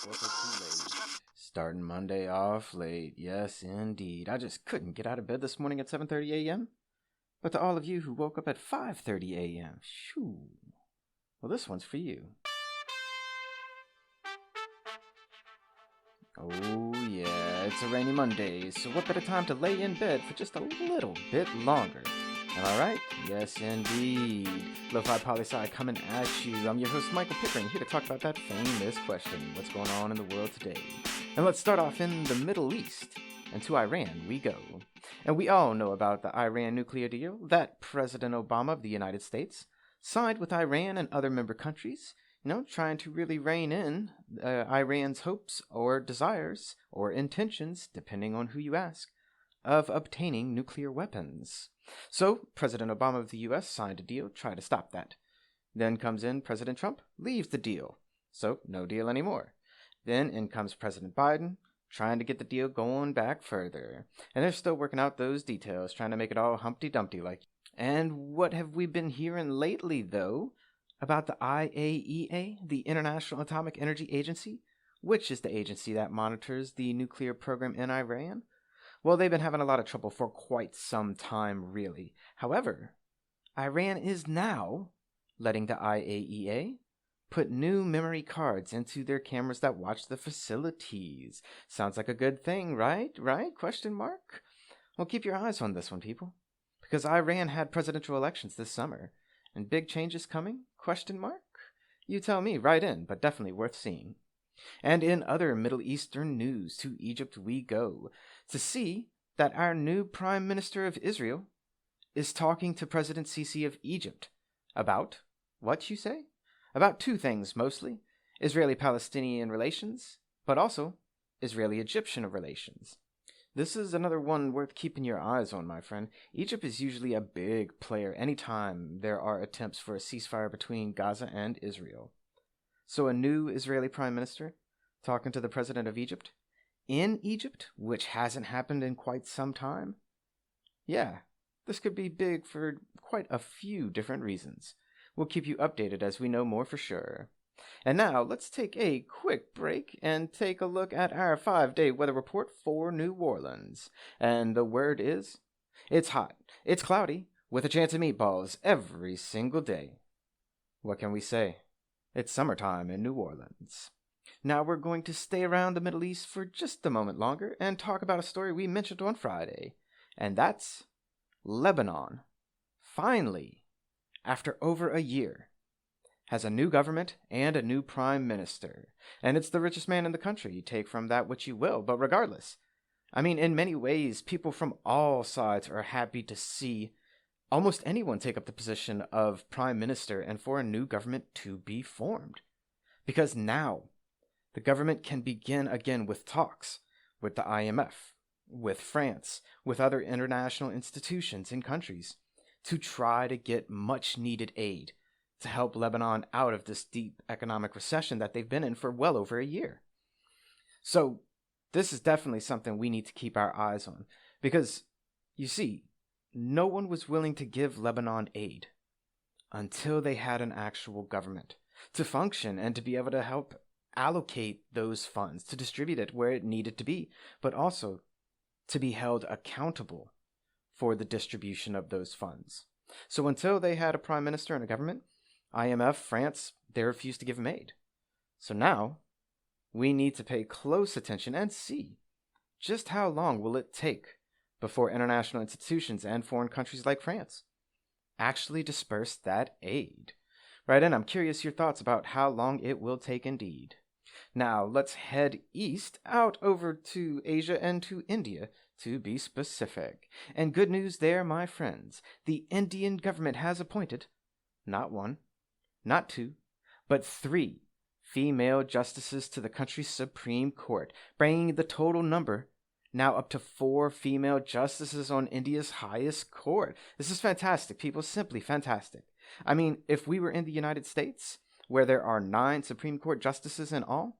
Was it too late? Starting Monday off late, yes indeed. I just couldn't get out of bed this morning at 7:30 a.m. But to all of you who woke up at 5:30 a.m., shoo. Well, this one's for you. Oh yeah, it's a rainy Monday, so what better time to lay in bed for just a little bit longer? Am I right? Yes, indeed. Lofi Poli Sci coming at you. I'm your host, Michael Pickering, here to talk about that famous question, what's going on in the world today? And let's start off in the Middle East. And to Iran we go. And we all know about the Iran nuclear deal that President Obama of the United States signed with Iran and other member countries, trying to really rein in Iran's hopes or desires or intentions, depending on who you ask, of obtaining nuclear weapons. So, President Obama of the U.S. signed a deal, try to stop that. Then comes in President Trump, leaves the deal. So, no deal anymore. Then in comes President Biden, trying to get the deal going back further. And they're still working out those details, trying to make it all Humpty Dumpty like. And what have we been hearing lately, though, about the IAEA, the International Atomic Energy Agency, which is the agency that monitors the nuclear program in Iran? Well, they've been having a lot of trouble for quite some time, really. However, Iran is now letting the IAEA put new memory cards into their cameras that watch the facilities. Sounds like a good thing, right? Right? Question mark? Well, keep your eyes on this one, people. Because Iran had presidential elections this summer. And big changes coming? Question mark? You tell me, right in, but definitely worth seeing. And in other Middle Eastern news, to Egypt we go, to see that our new Prime Minister of Israel is talking to President Sisi of Egypt about, what you say? About two things mostly, Israeli-Palestinian relations, but also Israeli-Egyptian relations. This is another one worth keeping your eyes on, my friend. Egypt is usually a big player anytime there are attempts for a ceasefire between Gaza and Israel. So a new Israeli Prime Minister talking to the President of Egypt in Egypt, which hasn't happened in quite some time? Yeah, this could be big for quite a few different reasons. We'll keep you updated as we know more for sure. And now, let's take a quick break and take a look at our 5-day weather report for New Orleans. And the word is, it's hot, it's cloudy, with a chance of meatballs every single day. What can we say? It's summertime in New Orleans. Now we're going to stay around the Middle East for just a moment longer and talk about a story we mentioned on Friday. And that's Lebanon. Finally, after over a year, has a new government and a new prime minister. And it's the richest man in the country. Take from that what you will, but regardless, in many ways, people from all sides are happy to see almost anyone take up the position of prime minister and for a new government to be formed. Because now, the government can begin again with talks with the IMF, with France, with other international institutions and countries to try to get much needed aid to help Lebanon out of this deep economic recession that they've been in for well over a year. So, this is definitely something we need to keep our eyes on, because, you see, no one was willing to give Lebanon aid until they had an actual government to function and to be able to help allocate those funds, to distribute it where it needed to be, but also to be held accountable for the distribution of those funds. So until they had a prime minister and a government, IMF, France, they refused to give them aid. So now, we need to pay close attention and see just how long will it take before international institutions and foreign countries like France actually disperse that aid. Right, and I'm curious your thoughts about how long it will take indeed. Now, let's head east out over to Asia and to India, to be specific. And good news there, my friends. The Indian government has appointed not one, not two, but 3 female justices to the country's Supreme Court, bringing the total number now up to 4 female justices on India's highest court. This is fantastic, people, simply fantastic. If we were in the United States, where there are 9 Supreme Court justices in all,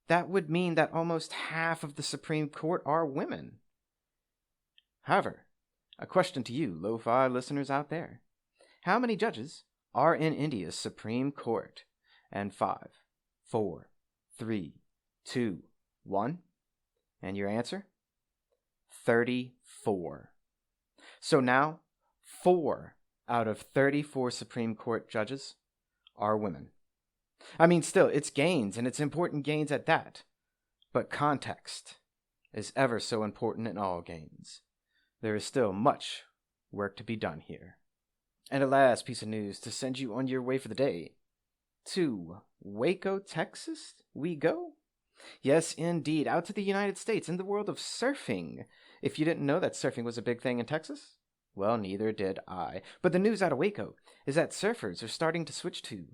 that would mean that almost half of the Supreme Court are women. However, a question to you, lo-fi listeners out there. How many judges are in India's Supreme Court? And 5, 4, 3, 2, 1. And your answer? 34. So now, 4 out of 34 Supreme Court judges are women. I mean, still, it's gains, and it's important gains at that. But context is ever so important in all gains. There is still much work to be done here. And a last piece of news to send you on your way for the day. To Waco, Texas, we go. Yes, indeed, out to the United States in the world of surfing. If you didn't know that surfing was a big thing in Texas, well, neither did I. But the news out of Waco is that surfers are starting to switch to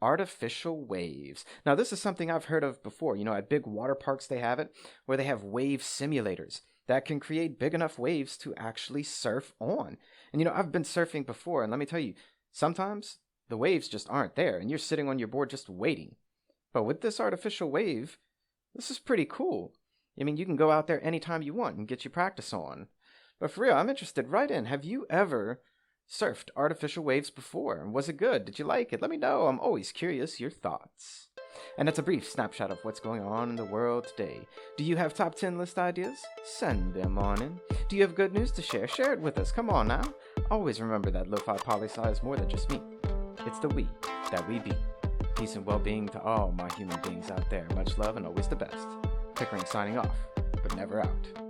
artificial waves. Now, this is something I've heard of before. You know, at big water parks they have it, where they have wave simulators that can create big enough waves to actually surf on. And, you know, I've been surfing before, and let me tell you, sometimes the waves just aren't there, and you're sitting on your board just waiting. But with this artificial wave, this is pretty cool. I mean, you can go out there anytime you want and get your practice on. But for real, I'm interested right in. Have you ever surfed artificial waves before? Was it good? Did you like it? Let me know. I'm always curious your thoughts. And that's a brief snapshot of what's going on in the world today. Do you have top 10 list ideas? Send them on in. Do you have good news to share? Share it with us. Come on now. Always remember that Lofi Poli Sci is more than just me. It's the we that we be. Peace and well-being to all my human beings out there. Much love and always the best. Pickering signing off, but never out.